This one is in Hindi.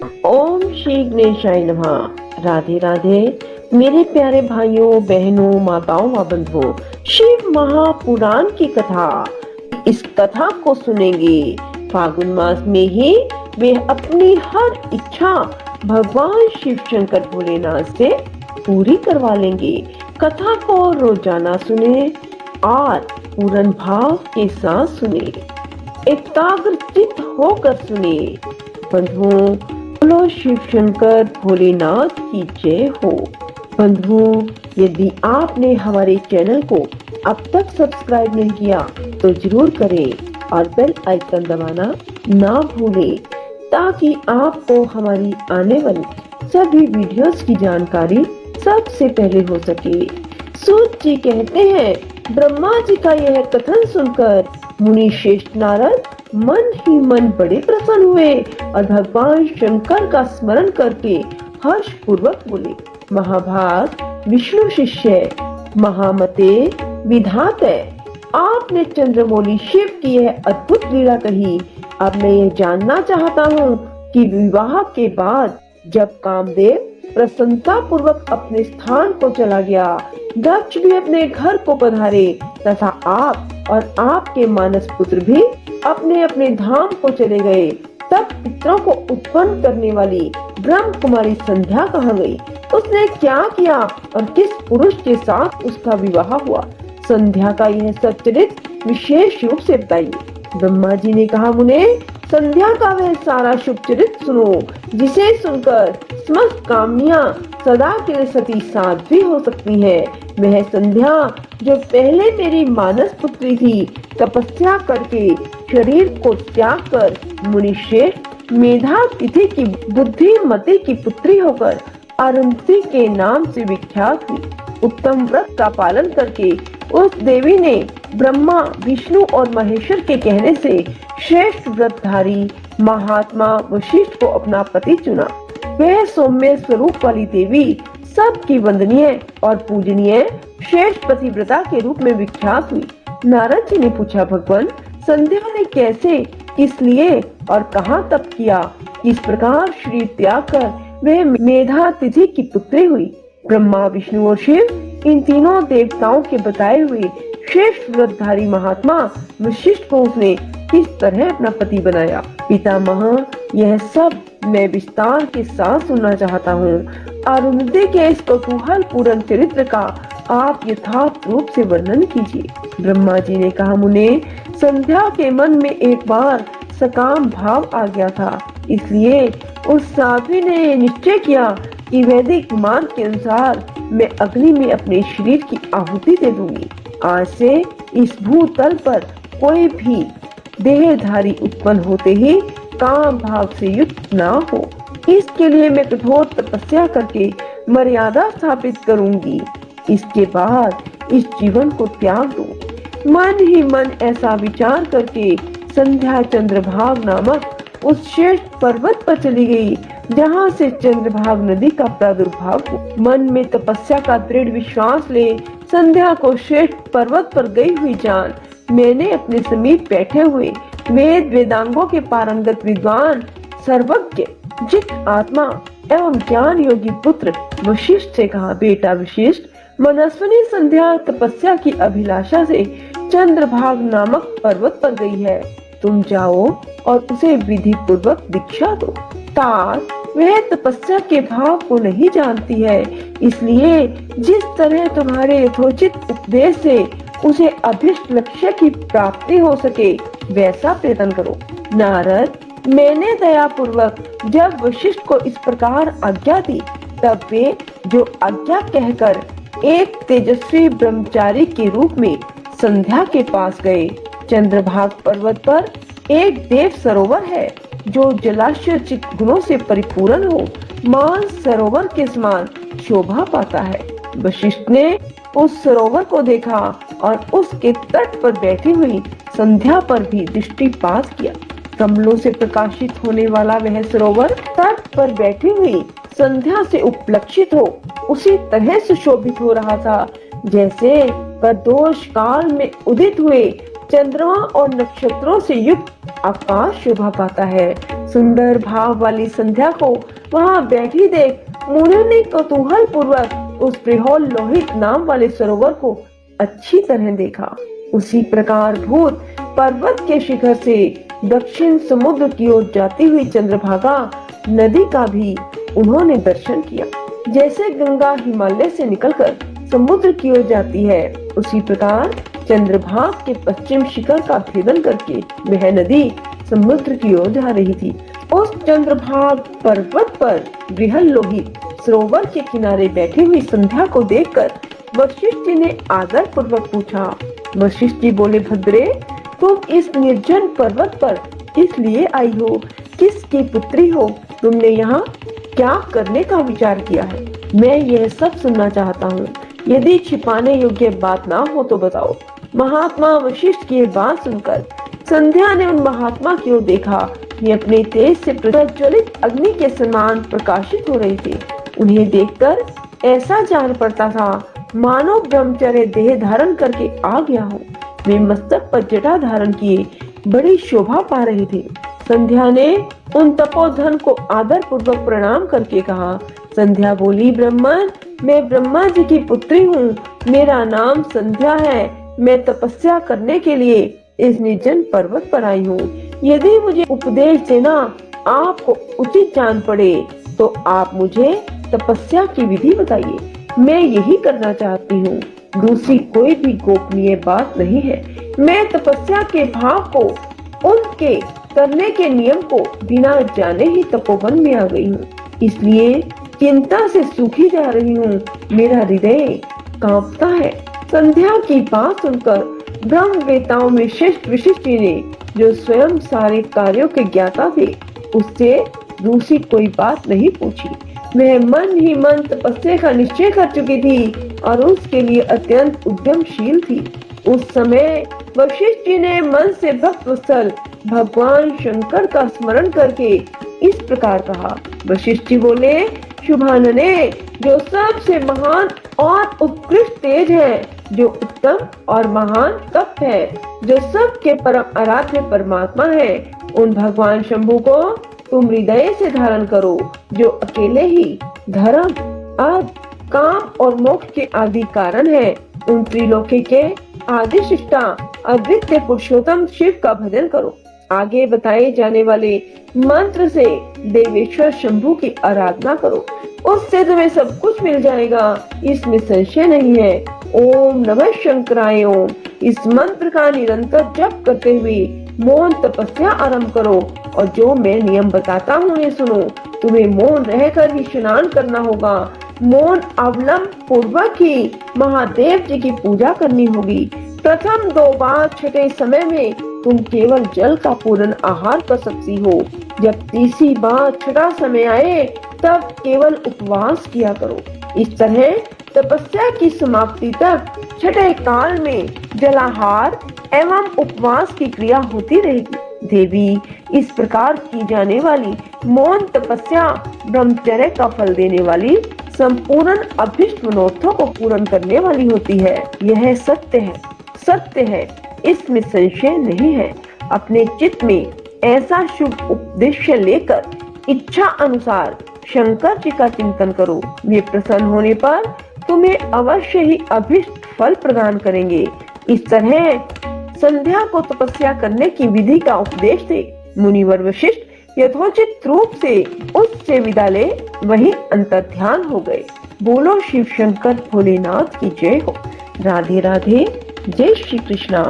ओम श्री गणेशाय नमः। राधे राधे मेरे प्यारे भाइयों बहनों माताओं व बंधुओं, शिव महापुराण की कथा। इस कथा को सुनेंगे फागुन मास में ही वे अपनी हर इच्छा भगवान शिव शंकर भोलेनाथ से पूरी करवा लेंगे। कथा को रोजाना सुने और पूर्ण भाव के साथ सुने, एकाग्रचित्त होकर सुने। बंधुओं, बोलो शिव शंकर भोलेनाथ की जय हो। बंधुओं, यदि आपने हमारे चैनल को अब तक सब्सक्राइब नहीं किया तो जरूर करें और बेल आइकन दबाना ना भूलें, ताकि आपको हमारी आने वाली सभी वीडियोस की जानकारी सबसे पहले हो सके। सूत जी कहते हैं, ब्रह्मा जी का यह कथन सुनकर मुनि श्रेष्ठ नारद मन ही मन बड़े प्रसन्न हुए और भगवान शंकर का स्मरण करके हर्ष पूर्वक बोले, महाभाग विष्णु शिष्य महामते विधाते, आपने चंद्रमौली शिव की यह अद्भुत लीला कही। अब मैं यह जानना चाहता हूँ कि विवाह के बाद जब कामदेव प्रसन्नता पूर्वक अपने स्थान को चला गया, दक्ष भी अपने घर को पधारे तथा आप और आपके मानस पुत्र भी अपने अपने धाम को चले गए, तब पुत्रों को उत्पन्न करने वाली ब्रह्म कुमारी संध्या कहाँ गई? उसने क्या किया और किस पुरुष के साथ उसका विवाह हुआ? संध्या का यह सच्चरित्र विशेष रूप से बताइए। ब्रह्मा जी ने कहा, मुने, संध्या का वह सारा शुभ चरित्र सुनो, जिसे सुनकर समस्त कामनियां सदा के लिए सती साध्वी हो सकती है। वह संध्या जो पहले मेरी मानस पुत्री थी, तपस्या करके शरीर को त्याग कर मुनिश्रेष्ठ मेधा तिथि की बुद्धिमती की पुत्री होकर अरुंधति के नाम से विख्यात हुई। उत्तम व्रत का पालन करके उस देवी ने ब्रह्मा विष्णु और महेश्वर के कहने से श्रेष्ठ व्रतधारी महात्मा वशिष्ठ को अपना पति चुना। वह सौम्य स्वरूप वाली देवी सबकी वंदनीय और पूजनीय श्रेष्ठ पतिव्रता के रूप में विख्यात हुई। नारद जी ने पूछा, भगवान, संध्या ने कैसे, इसलिए और कहाँ तप किया? इस प्रकार शरीर त्याग कर वह मेधा तिथि की पुत्री हुई। ब्रह्मा विष्णु और शिव इन तीनों देवताओं के बताए हुए श्रेष्ठ व्रतधारी महात्मा वशिष्ठ को उसने किस तरह अपना पति बनाया? पितामह, यह सब मैं विस्तार के साथ सुनना चाहता हूँ। अरुंधति के इस कौतूहल पूर्ण चरित्र का आप यथार्थ रूप से वर्णन कीजिए। ब्रह्मा जी ने कहा, मुने, संध्या के मन में एक बार सकाम भाव आ गया था, इसलिए उस साध्वी ने निश्चय किया कि वैदिक मार्ग के अनुसार मैं अग्नि में अपने शरीर की आहुति दे दूंगी। आज से इस भूतल पर कोई भी देहधारी उत्पन्न होते ही काम भाव से युक्त ना हो। इसके लिए मैं कठोर तपस्या करके मर्यादा स्थापित करूंगी। इसके बाद इस जीवन को त्याग दूं। मन ही मन ऐसा विचार करके संध्या चंद्रभाग नामक उस श्रेष्ठ पर्वत पर चली गई, जहाँ से चंद्रभाग नदी का प्रादुर्भाव हुआ। मन में तपस्या का दृढ़ विश्वास ले संध्या को श्रेष्ठ पर्वत पर गई हुई जान मैंने अपने समीप बैठे हुए वेद वेदांगों के पारंगत विद्वान सर्वज्ञ जित आत्मा एवं ज्ञान योगी पुत्र वशिष्ठ से कहा, बेटा वशिष्ठ, मनस्विनी संध्या तपस्या की अभिलाषा से चंद्रभाग नामक पर्वत पर गई है। तुम जाओ और उसे विधि पूर्वक दीक्षा दो। वह तपस्या के भाव को नहीं जानती है, इसलिए जिस तरह तुम्हारे यथोचित उपदेश से उसे अभिष्ट लक्ष्य की प्राप्ति हो सके वैसा प्रयत्न करो। नारद, मैंने दया पूर्वक जब वशिष्ठ को इस प्रकार आज्ञा दी, तब वे जो आज्ञा कहकर एक तेजस्वी ब्रह्मचारी के रूप में संध्या के पास गए। चंद्रभाग पर्वत पर एक देव सरोवर है जो जलाशय चित्त गुणों से परिपूर्ण हो, मान सरोवर के समान शोभा पाता है। वशिष्ठ ने उस सरोवर को देखा और उसके तट पर बैठी हुई संध्या पर भी दृष्टिपात किया। कमलों से प्रकाशित होने वाला वह सरोवर तट पर बैठी हुई संध्या से उपलक्षित हो उसी तरह सुशोभित हो रहा था, जैसे प्रदोष काल में उदित हुए चंद्रमा और नक्षत्रों से युक्त आकाश शोभा पाता है। सुंदर भाव वाली संध्या को वहां बैठी देख मुनि ने कौतूहल पूर्वक उस प्रिहोल लोहित नाम वाले सरोवर को अच्छी तरह देखा। उसी प्रकार भूत पर्वत के शिखर से दक्षिण समुद्र की ओर जाती हुई चंद्रभागा नदी का भी उन्होंने दर्शन किया। जैसे गंगा हिमालय से निकलकर समुद्र की ओर जाती है, उसी प्रकार चंद्रभाग के पश्चिम शिखर का भेदन करके वह नदी समुद्र की ओर जा रही थी। उस चंद्रभाग पर्वत पर बृहल लोहित सरोवर के किनारे बैठी हुई संध्या को देखकर वशिष्ठ जी ने आदर पूर्वक पूछा। वशिष्ठ जी बोले, भद्रे, तुम इस निर्जन पर्वत पर किस लिए आई हो? किसकी पुत्री हो? तुमने यहाँ क्या करने का विचार किया है? मैं यह सब सुनना चाहता हूँ। यदि छिपाने योग्य बात ना हो तो बताओ। महात्मा वशिष्ठ की बात सुनकर संध्या ने उन महात्मा की ओर देखा। ये अपने तेज से प्रज्वलित अग्नि के समान प्रकाशित हो रही थी। उन्हें देखकर ऐसा जान पड़ता था मानो ब्रह्मचर्य देह धारण करके आ गया हो। वे मस्तक पर जटा धारण किए बड़ी शोभा पा रही थी। संध्या ने उन तपोधन को आदर पूर्वक प्रणाम करके कहा। संध्या बोली, ब्राह्मण, मैं ब्रह्मा जी की पुत्री हूँ। मेरा नाम संध्या है। मैं तपस्या करने के लिए इस निर्जन पर्वत पर आई हूँ। यदि मुझे उपदेश देना आपको उचित जान पड़े तो आप मुझे तपस्या की विधि बताइए। मैं यही करना चाहती हूँ, दूसरी कोई भी गोपनीय बात नहीं है। मैं तपस्या के भाव को, उनके करने के नियम को बिना जाने ही तपोवन में आ गई हूँ, इसलिए चिंता से सूखी जा रही हूँ। मेरा हृदय कांपता है। संध्या की बात सुनकर ब्रह्म वेताओं में श्रेष्ठ वशिष्ठ जी ने, जो स्वयं सारे कार्यों के ज्ञाता थे, उससे दूसरी कोई बात नहीं पूछी। वह मन ही मन तपस्या का निश्चय कर चुकी थी और उसके लिए अत्यंत उद्यमशील थी। उस समय वशिष्ठ जी ने मन से भक्त वत्सल भगवान शंकर का स्मरण करके इस प्रकार कहा। वशिष्ठ जी बोले, शुभानने, जो सबसे महान और उत्कृष्ट तेज है, जो उत्तम और महान तप है, जो सबके परम आराध्य परमात्मा है, उन भगवान शंभु को तुम हृदय से धारण करो, जो अकेले ही धर्म, अर्थ, काम और मोक्ष के आदि कारण है। उन त्रिलोकी के आदि शिष्टा अद्वितीय पुरुषोत्तम शिव का भजन करो। आगे बताए जाने वाले मंत्र से देवेश्वर शंभु की आराधना करो, उससे तुम्हें सब कुछ मिल जाएगा, इसमें संशय नहीं है। ओम नमः शंकराय ओम। इस मंत्र का निरंतर जप करते हुए मौन तपस्या आरंभ करो और जो मैं नियम बताता हूँ ये सुनो। तुम्हें मौन रहकर ही स्नान करना होगा। मौन अवलंब पूर्वक ही महादेव जी की पूजा करनी होगी। प्रथम 2 बार छठे समय में तुम केवल जल का पूर्ण आहार कर सकती हो। जब तीसरी बार छठा समय आए तब केवल उपवास किया करो। इस तरह तपस्या की समाप्ति तक छठे काल में जलाहार एवं उपवास की क्रिया होती रहेगी। देवी, इस प्रकार की जाने वाली मौन तपस्या ब्रह्मचर्य का फल देने वाली, संपूर्ण अभिष्ट मनोरथों को पूर्ण करने वाली होती है। यह सत्य है, सत्य है, इसमें संशय नहीं है। अपने चित्त में ऐसा शुभ उद्देश्य लेकर इच्छा अनुसार शंकर जी का चिंतन करो। वे प्रसन्न होने पर तुम्हें अवश्य ही अभिष्ट फल प्रदान करेंगे। इस तरह संध्या को तपस्या करने की विधि का उपदेश दे मुनिवर वशिष्ठ यथोचित रूप से उससे विदा ले वहीं अंतर्ध्यान हो गए। बोलो शिव शंकर भोलेनाथ की जय हो। राधे राधे। जय श्री कृष्णा।